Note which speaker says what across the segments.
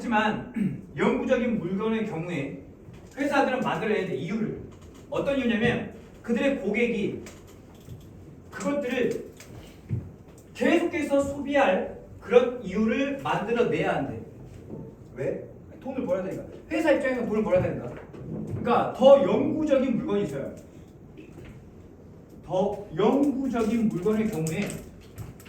Speaker 1: 하지만 영구적인 물건의 경우에 회사들은 만들어야 돼. 이유를. 어떤 이유냐면 그들의 고객이 그것들을 계속해서 소비할 그런 이유를 만들어내야 한대. 왜? 돈을 벌어야 되니까. 회사 입장에서 돈을 벌어야 되니까. 그러니까 더 영구적인 물건이 있어요. 더 영구적인 물건의 경우에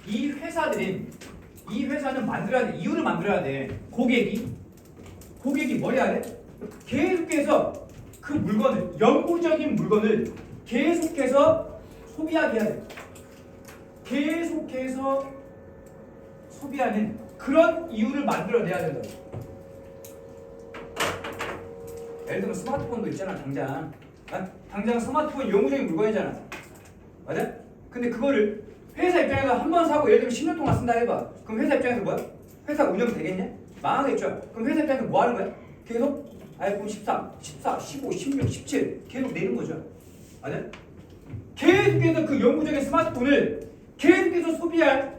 Speaker 1: 이 회사는 만들어야 돼. 이유를 만들어야 돼. 고객이 뭘 해야 돼? 계속해서 그 물건을, 영구적인 물건을 계속해서 소비하게 해야 돼. 계속해서 소비하는 그런 이유를 만들어내야 된다. 예를 들면 스마트폰도 있잖아. 당장 스마트폰 영구적인 물건이잖아. 맞아? 근데 그거를 회사 입장에서 한 번 사고 예를 들면 10년 동안 쓴다 해봐. 그럼 회사 입장에서 뭐야? 회사 운영 되겠냐? 망하겠죠. 그럼 회사 입장에서 뭐 하는 거야? 계속 아이폰 13, 14, 15, 16, 17 계속 내는 거죠. 맞아? 계속해서 그 영구적인 스마트폰을 계속해서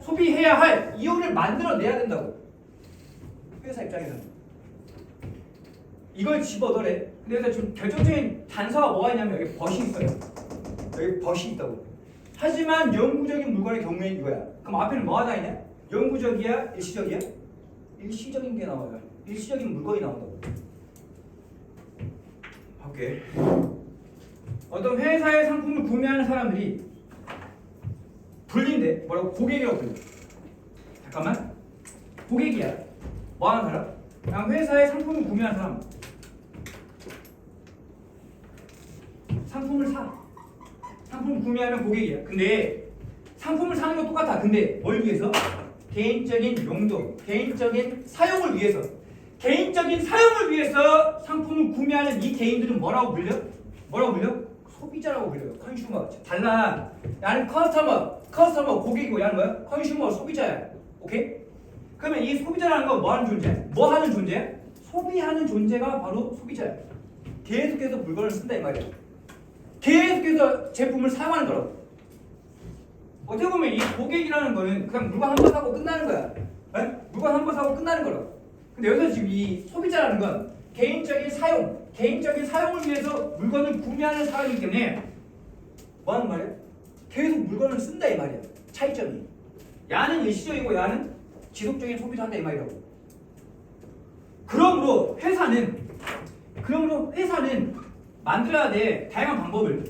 Speaker 1: 소비해야 할 이유를 만들어내야 된다고. 회사 입장에서는. 이걸 집어넣으래. 근데 좀 결정적인 단서가 뭐가 있냐면 여기 벗이 있어요. 여기 벗이 있다고. 하지만 영구적인 물건의 경우에는 이거야. 그럼 앞에는 뭐가 다 있냐? 영구적이야? 일시적이야? 일시적인 게 나와요. 일시적인 물건이 나온다고. 볼게. 어떤 회사의 상품을 구매하는 사람들이 불린대. 뭐라고? 고객이라고 불려. 잠깐만. 고객이야. 뭐 하는 사람? 그냥 회사의 상품을 구매하는 사람. 상품을 사. 상품을 구매하면 고객이야. 근데 상품을 사는 건 똑같아. 근데 뭘 위해서? 개인적인 용도, 개인적인 사용을 위해서. 개인적인 사용을 위해서 상품을 구매하는 이 개인들은 뭐라고 불려? 소비자라고 불려요. 컨슈머. 달라. 나는 커스터머 고객이고 얘는 뭐야? 컨슈머 소비자야. 오케이? 그러면 이 소비자라는 건 뭐 하는 존재야? 뭐 하는 존재야? 소비하는 존재가 바로 소비자야. 계속해서 물건을 쓴다 이 말이야. 계속해서 제품을 사용하는 거라고. 어떻게 보면 이 고객이라는 거는 그냥 물건 한 번 사고 끝나는 거야. 네? 물건 한 번 사고 끝나는 거라고. 근데 여기서 지금 이 소비자라는 건 개인적인 사용을 위해서 물건을 구매하는 사람이기 때문에 뭐 하는 말이야? 계속 물건을 쓴다 이 말이야. 차이점이. 야는 일시적이고 야는 지속적인 소비를 한다 이 말이라고. 그러므로 회사는 만들어야 돼. 다양한 방법을.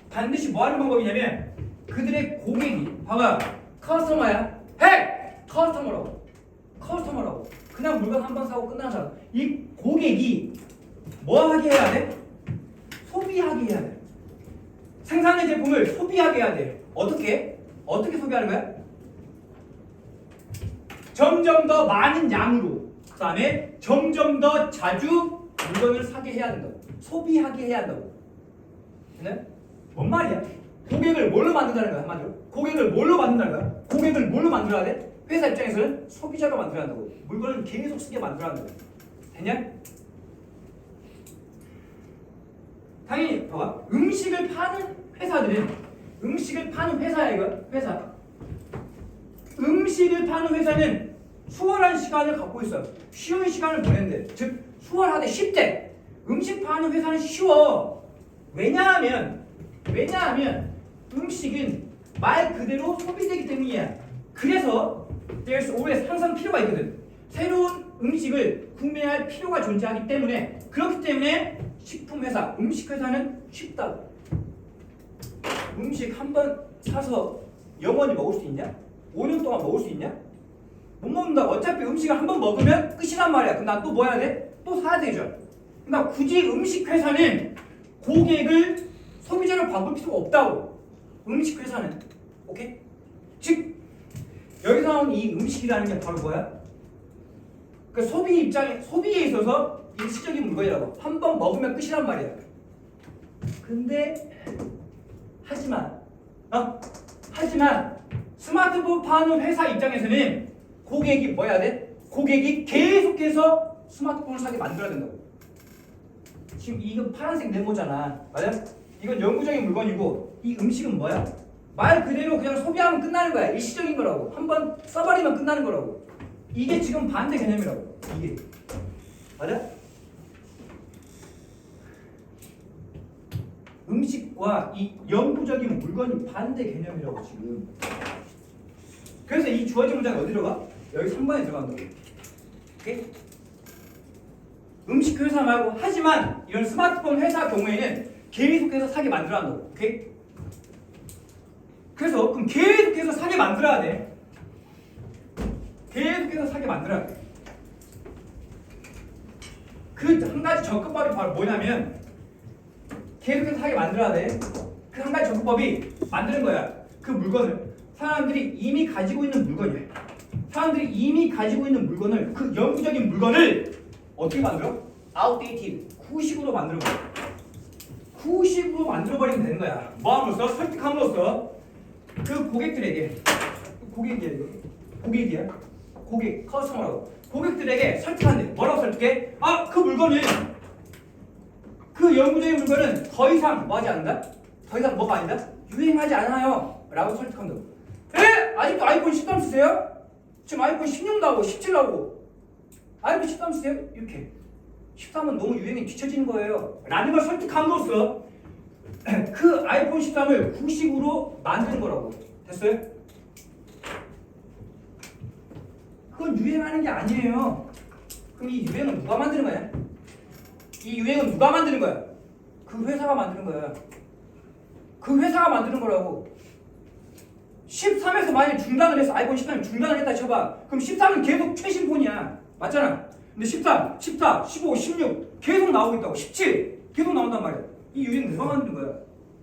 Speaker 1: 반드시 뭐 하는 방법이냐면 그들의 고객이 봐봐. 커스터머야. 커스터머라고. 그냥 물건 한 번 사고 끝나는 사람. 이 고객이 뭐 하게 해야 돼? 소비하게 해야 돼. 생산된 제품을 소비하게 해야 돼. 어떻게 소비하는 거야? 점점 더 많은 양으로. 그 다음에 점점 더 자주 물건을 사게 해야 된다고. 소비하게 해야 한다고. 네? 뭔 말이야? 고객을 뭘로 만든다는 거야? 한마디로. 고객을 뭘로 만들어야 돼? 회사 입장에서는 소비자로 만들어야 한다고. 물건을 계속 쓰게 만들어야 한다고. 됐냐? 당연히 봐봐. 음식을 파는 회사야 이거. 회사. 음식을 파는 회사는 수월한 시간을 갖고 있어. 쉬운 시간을 보낸대. 즉 수월하대. 쉽대. 음식 파는 회사는 쉬워. 왜냐하면 음식은 말 그대로 소비되기 때문이야. 그래서 there's always 항상 필요가 있거든. 새로운 음식을 구매할 필요가 존재하기 때문에. 그렇기 때문에 식품회사, 음식회사는 쉽다고. 음식 한 번 사서 영원히 먹을 수 있냐? 5년 동안 먹을 수 있냐? 못 먹는다. 어차피 음식을 한 번 먹으면 끝이란 말이야. 그럼 난 또 뭐 해야 돼? 또 사야 되죠. 그러니까 굳이 음식회사는 고객을 소비자로 바꿀 필요가 없다고. 음식회사는. 오케이? 즉 여기서 나온 이 음식이라는 게 바로 뭐야? 그 소비에 있어서 일시적인 물건이라고. 한 번 먹으면 끝이란 말이야. 근데 하지만 스마트폰 파는 회사 입장에서는 고객이 뭐 해야 돼? 고객이 계속해서 스마트폰을 사게 만들어야 된다고. 지금 이건 파란색 네모잖아. 맞아? 이건 영구적인 물건이고 이 음식은 뭐야? 말 그대로 그냥 소비하면 끝나는 거야. 일시적인 거라고. 한번 써버리면 끝나는 거라고. 이게 지금 반대 개념이라고. 이게 맞아? 음식과 이 영구적인 물건이 반대 개념이라고 지금. 그래서 이 주어진 문장이 어디로 가? 여기 3번에 들어간다고. 오케이? 음식 회사 말고 하지만 이런 스마트폰 회사 경우에는 계속해서 사게 만들어 한다고. 오케이? 그래서 그럼 계속해서 사게 만들어야 돼. 계속해서 사게 만들어야 돼. 그 한 가지 접근법이 바로 뭐냐면 계속해서 사게 만들어야 돼. 그 한 가지 접근법이 만드는 거야. 그 물건을 사람들이 이미 가지고 있는 물건이야. 사람들이 이미 가지고 있는 물건을 그 영구적인 물건을 어떻게 만들어? outdated, 구식으로 만들어 버려. 구식으로 만들어 버리면 되는 거야. 뭐 함으로써? 설득함으로써 그 고객들에게 고객이야. 고객, 커스터머라고. 고객들에게 설득한대. 뭐라고 설득해? 아, 그 물건은 그 영구적인 물건은 더 이상 뭐 하지 않는다? 더 이상 뭐가 아니다? 유행하지 않아요. 라고 설득한다고. 에? 아직도 아이폰 13 쓰세요? 지금 아이폰 16 나오고 17 나오고 아이폰 13 쓰세요? 이렇게 13은 너무 유행이 뒤처지는 거예요. 라는 걸 설득함으로써 그 아이폰 13을 구식으로 만드는 거라고. 됐어요? 그건 유행하는 게 아니에요. 그럼 이 유행은 누가 만드는 거야? 이 유행은 누가 만드는 거야? 그 회사가 만드는 거야. 그 회사가 만드는 거라고. 13에서 만약에 중단을 해서 아이폰 13이 중단을 했다 쳐봐. 그럼 13은 계속 최신 폰이야. 맞잖아. 근데 13, 14, 15, 16 계속 나오고 있다고. 17 계속 나온단 말이야. 이 유행 누가 만드는 거야?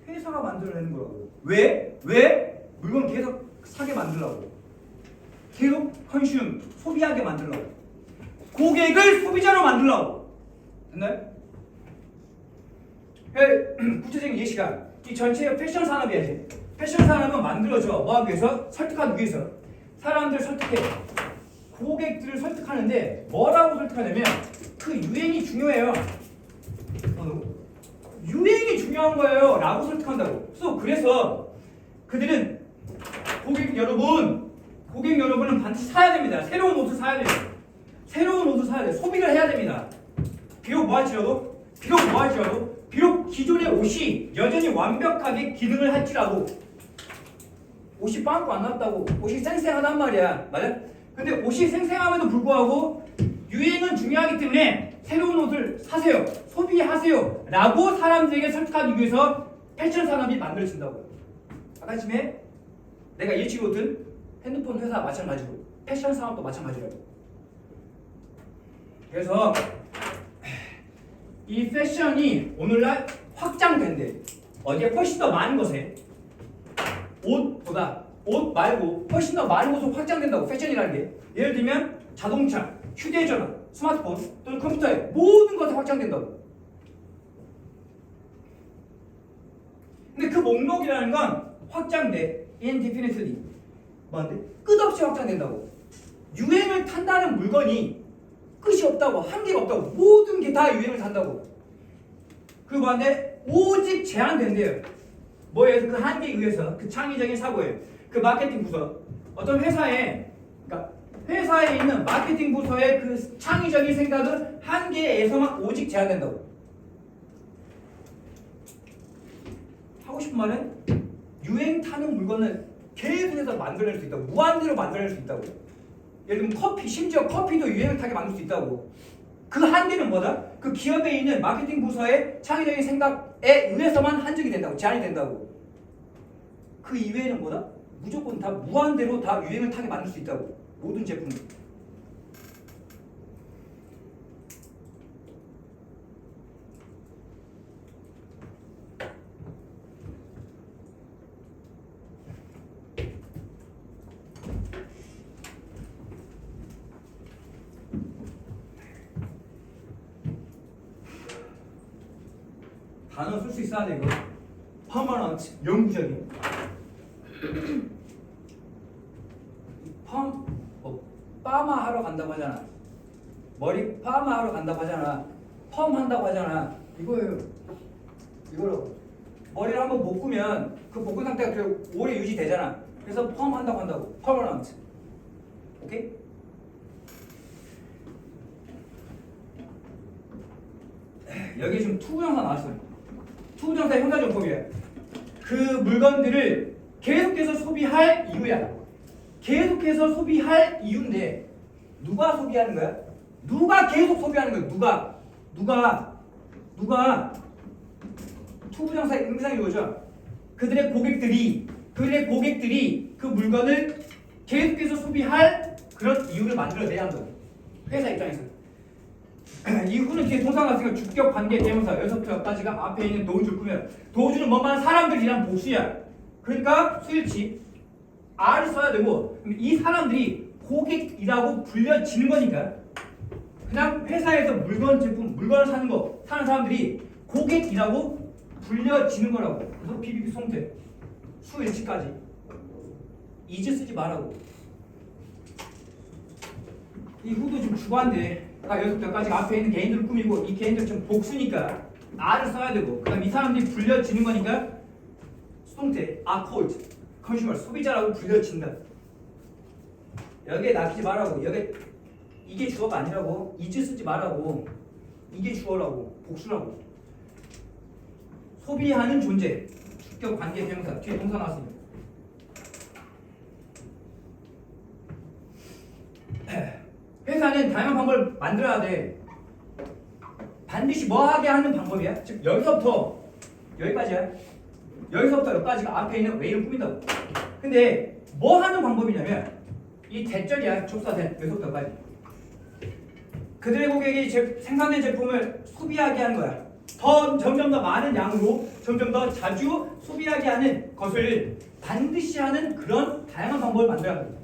Speaker 1: 회사가 만들어내는 거라고. 왜? 왜? 물건 계속 사게 만들라고. 계속 컨슘, 소비하게 만들라고. 고객을 소비자로 만들라고. 됐나요? 구체적인 예시가 이 전체 패션 산업이야. 이제 패션 산업은 만들어져 뭐 하기 위해서? 설득하기 위해서. 사람들 설득해. 고객들을 설득하는데 뭐라고 설득하냐면 그 유행이 중요해요. 유행이 중요한 거예요. 라고 설득한다고. 그래서 그들은 고객 여러분은 반드시 사야 됩니다. 새로운 옷을 사야 돼요. 새로운 옷을 사야 돼요. 소비를 해야 됩니다. 비록 기존의 옷이 여전히 완벽하게 기능을 할지라도 옷이 빵꾸 안 났다고 옷이 쌩쌩하단 말이야. 맞아? 근데 옷이 쌩쌩함에도 불구하고 유행은 중요하기 때문에 새로운 옷을 사세요. 소비하세요. 라고 사람들에게 설득하기 위해서 패션 산업이 만들어진다고. 아까 아침에 내가 예측했던 핸드폰 회사 마찬가지로 패션 산업도 마찬가지라고. 그래서 이 패션이 오늘날 확장된대. 어디에 훨씬 더 많은 것에 옷 말고 훨씬 더 많은 곳으로 확장된다고. 패션이라는 게 예를 들면 자동차, 휴대전화, 스마트폰 또는 컴퓨터에 모든 것이 확장된다고. 근데 그 목록이라는 건 확장돼. indefinitely 뭔데? 끝없이 확장된다고. 유행을 탄다는 물건이 끝이 없다고. 한계가 없다고. 모든 게 다 유행을 탄다고. 그 반대 오직 제한된대요. 뭐예요? 그 한계에 의해서 그 창의적인 사고에 그 마케팅 부서 어떤 회사에 있는 마케팅 부서의 그 창의적인 생각은 한계에서만 오직 제한된다고. 하고 싶은 말은 유행 타는 물건을 계속해서 만들어낼 수 있다고. 무한대로 만들어낼 수 있다고. 예를 들면 커피, 심지어 커피도 유행을 타게 만들 수 있다고. 그 한계는 뭐다? 그 기업에 있는 마케팅 부서의 창의적인 생각에 의해서만 한정이 된다고. 제한이 된다고. 그 이외에는 뭐다? 무조건 다 무한대로 다 유행을 타게 만들 수 있다고. 모든 제품을. 단어 쓸 수 있어야 돼 이거. 퍼머넌트, 영구적인. 파마 하러 간다고 하잖아. 머리 파마 하러 간다고 하잖아. 펌 한다고 하잖아. 이거예요. 이거로 머리를 한번 볶으면 그 볶은 상태가 오래 유지되잖아. 그래서 펌 한다고 한다고. 퍼머넌트. 오케이? 여기 지금 투부정사 나왔어요. 투부정사의 형사정법이야. 그 물건들을 계속해서 소비할 이유야. 계속해서 소비할 이유인데 누가 소비하는 거야? 누가 계속 소비하는 거야? 누가 투부정사의 의미상의 요죠. 그들의 고객들이 그 물건을 계속해서 소비할 그런 이유를 만들어내야 한다. 회사 입장에서. 이후는 뒤에 동사가 있으니까 주격 관계 대명사 여기서부터까지가 앞에 있는 도우주를 꾸며요. 도우주는 뭐만 사람들이란 복수야. 그러니까 수일치 R을 써야 되고 이 사람들이 고객이라고 불려지는 거니까 그냥 회사에서 물건을 사는 사람들이 고객이라고 불려지는 거라고. 그래서 BBB 송태 수일치까지 이제 쓰지 말라고. 이 후도 좀 주관데 여기서부터까지 앞에 있는 개인들을 꾸미고 이 개인들 좀 복수니까 R을 써야 되고 그다음 이 사람들이 불려지는 거니까 수동태 are called consumer 소비자라고 불려진다. 여기에 낚이지 말라고. 여기 이게 주어가 아니라고. 이제 쓰지 말라고. 이게 주어라고. 복수라고. 소비하는 존재 주격 관계 대명사 뒤에 동사 나왔습니다. 회사는 다양한 방법을 만들어야 돼. 반드시 뭐 하게 하는 방법이야? 즉 여기서부터 여기까지야. 여기서부터 여기까지가 앞에 있는 웨이를 꾸민다고. 근데 뭐 하는 방법이냐면 이 대절이야. 접사된 여기서부터 여기까지. 그들의 고객이 생산된 제품을 소비하게 하는 거야. 점점 더 많은 양으로 점점 더 자주 소비하게 하는 것을 반드시 하는 그런 다양한 방법을 만들어야 합니다.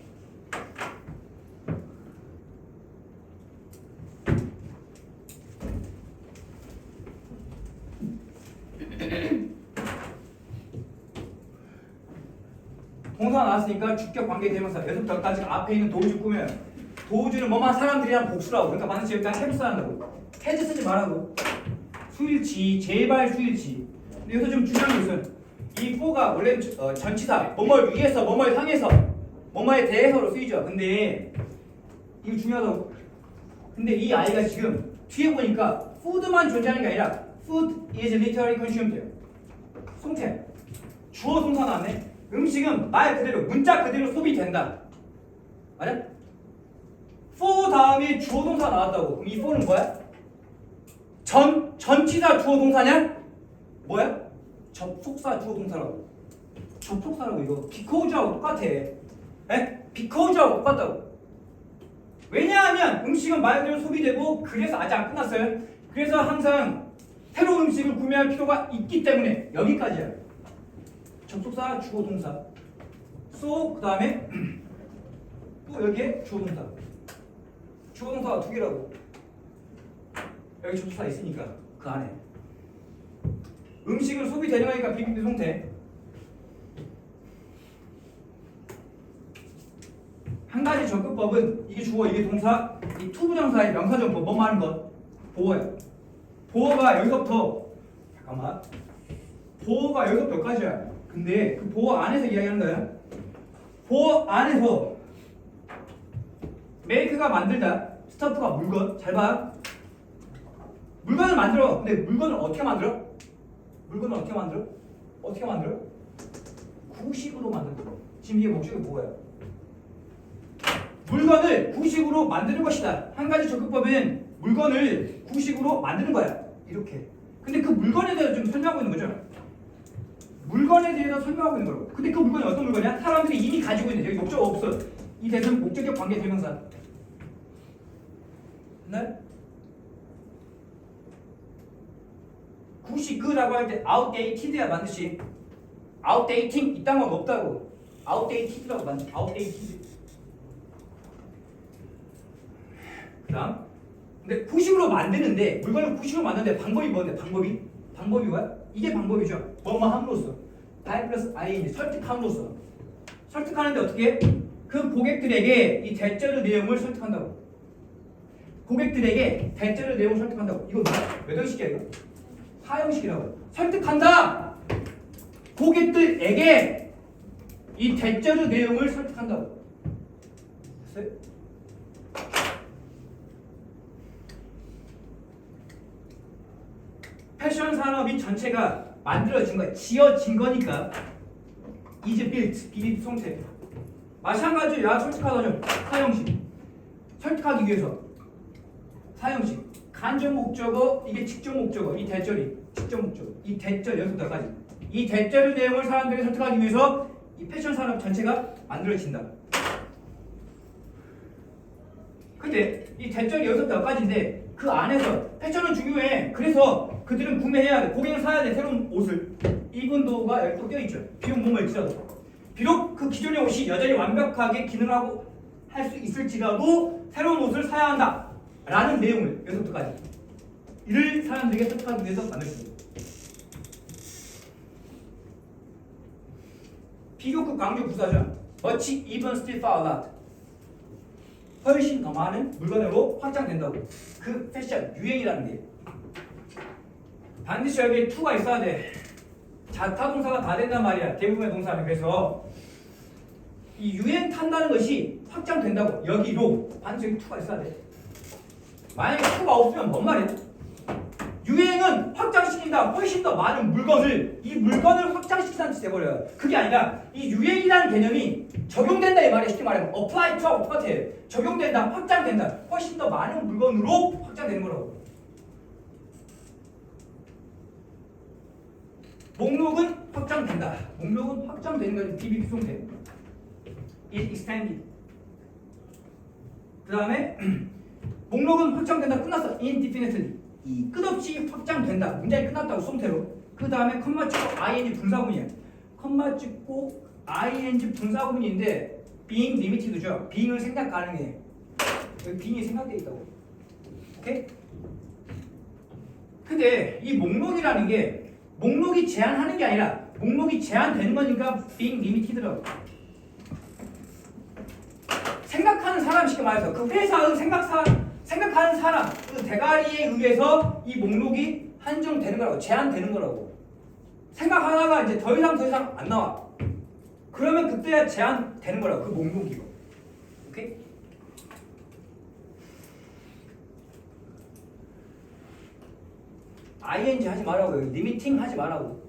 Speaker 1: 동사 나왔으니까 주격 관계 대명사 여기서부터 여기까지 앞에 있는 도우주 꾸며요. 도우주는 뭐만 사람들이란 복수라고. 그러니까 반드시 여기다 해부 써야 한다고. 해제 쓰지 말라고. 수일치 제발 수일치. 근데 여기서 좀 중요한 게 있어요. 이 for가 원래 전치사 뭐뭐를 위해서 뭐뭐를 향해서 뭐뭐에 대해서로 쓰이죠. 근데 이거 중요하다고. 근데 이 아이가 지금 뒤에 보니까 food만 존재하는 게 아니라 food is literally consumed. 송태 주어 동사 나왔네. 음식은 말 그대로 문자 그대로 소비된다. 맞아? for 다음에 주어 동사 나왔다고. 그럼 이 for는 뭐야? 전치사 주어 동사냐? 뭐야? 접속사 주어 동사라고. 접속사라고 이거. because하고 똑같아. 에? because하고 똑같다고. 왜냐하면 음식은 말 그대로 소비되고 그래서 아직 안 끝났어요. 그래서 항상 새로운 음식을 구매할 필요가 있기 때문에 여기까지야. 접속사 주어 동사. so 그 다음에 또 여기에 주어 동사. 주어 동사가 두 개라고. 여기 접속사 있으니까 그 안에 음식을 소비되는 거니까 비비비 송태. 한 가지 접근법은 이게 주어 이게 동사 이 투부정사의 명사정법 뭐 하는 것 보어야. 보어가 여기서부터 잠깐만 보어가 여기서부터 여기까지야. 근데 그 보어 안에서 이야기하는 거야. 보어 안에서 메이크가 만들다 스타트가 물건 잘 봐. 물건을 만들어. 근데 물건을 어떻게 만들어? 어떻게 만들어? 구식으로 만든다. 지금 이게 목적이 뭐야? 물건을 구식으로 만드는 것이다. 한 가지 접근법은 물건을 구식으로 만드는 거야. 이렇게. 근데 그 물건에 대해서 좀 설명하고 있는 거죠. 물건에 대해서 설명하고 있는 거고. 근데 그 물건이 어떤 물건이야? 사람들이 이미 가지고 있는. 여기 목적 없어. 이 대상 목적격 관계 대명사. 네? 구식이라고 할 때 outdated야 반드시. outdating 이딴 건 없다고. outdated라고 반드시. outdated. 그다음. 근데 구식으로 만드는데 물건을 구식으로 만드는데 방법이 뭔데? 방법이 뭐야? 이게 방법이죠. 뭐뭐 함으로써. I 플러스 ING 설득함으로써. 설득하는데 어떻게? 그 고객들에게 이 대절의 내용을 설득한다고. 고객들에게 대절의 내용을 설득한다고. 이거 뭐야? 몇 형식이야 이거? 4형식이라고. 설득한다. 고객들에게 이 대절의 내용을 설득한다고. 됐어요? 패션 산업이 전체가 만들어진 거야. 지어진 거니까 is built, 비비송태. 마찬가지로 야 설득하다죠. 사형식. 설득하기 위해서 사형식. 간접 목적어, 이게 직접 목적어, 이 대절이 직접 목적어, 이 대절 여기서부터까지 이 대절의 내용을 사람들에게 설득하기 위해서 이 패션 산업 전체가 만들어진다. 근데 이 대절이 여기서부터까지인데 그 안에서 패션은 중요해. 그래서 그들은 구매해야 돼. 고객은 사야 돼. 새로운 옷을. 이분도가 여기 또 껴있죠. 비록 뭐일지라도. 비록 그 기존의 옷이 여전히 완벽하게 기능하고 할 수 있을지라도 새로운 옷을 사야 한다. 라는 내용을 여기서부터까지 이를 사람들에게 설득하기 위해서 만들었습니다. 비교급 강조 부사죠. much, even, still, far, a lot. 훨씬 더 많은 물건으로 확장된다고. 그 패션, 유행이라는 게 반드시 여기에 to가 있어야 돼. 자타 동사가 다 된단 말이야. 대부분의 동사는. 그래서 이 유행 탄다는 것이 확장된다고. 여기로 반드시 여기 to가 있어야 돼. 만약에 to가 없으면 뭔 말이야? 유행은 확장시킨다. 훨씬 더 많은 물건을, 이 물건을 확장시키는 뜻이 돼버려요. 그게 아니라 이 유행이라는 개념이 적용된다 이 말이야. 쉽게 말하면 apply to하고 똑같아. 적용된다, 확장된다. 훨씬 더 많은 물건으로 확장되는 거라고. 목록은 확장된다. 목록은 확장되는 거지. 비비송태. It extended. 그 다음에 목록은 확장된다. 끝났어. indefinitely. 이 끝없이 확장된다. 문장이 끝났다고 수동태로. 그 다음에 컴마 찍고 ing 분사구문이야. 컴마 찍고 ing 분사구문인데 being limited죠. being은 생각 가능해. 여기 being이 생각되어 있다고. 오케이? 근데 이 목록이라는 게 목록이 제한하는 게 아니라 목록이 제한되는 거니까 being limited라고. 생각하는 사람 쉽게 말해서 그 회사의 생각하는 사람 그 대가리에 의해서 이 목록이 한정되는 거라고. 제한되는 거라고. 생각하다가 이제 더 이상 안 나와. 그러면 그때야 제한되는 거라고. 그 목록이. 오케이? ing 하지 말라고요. 리미팅 하지 말라고.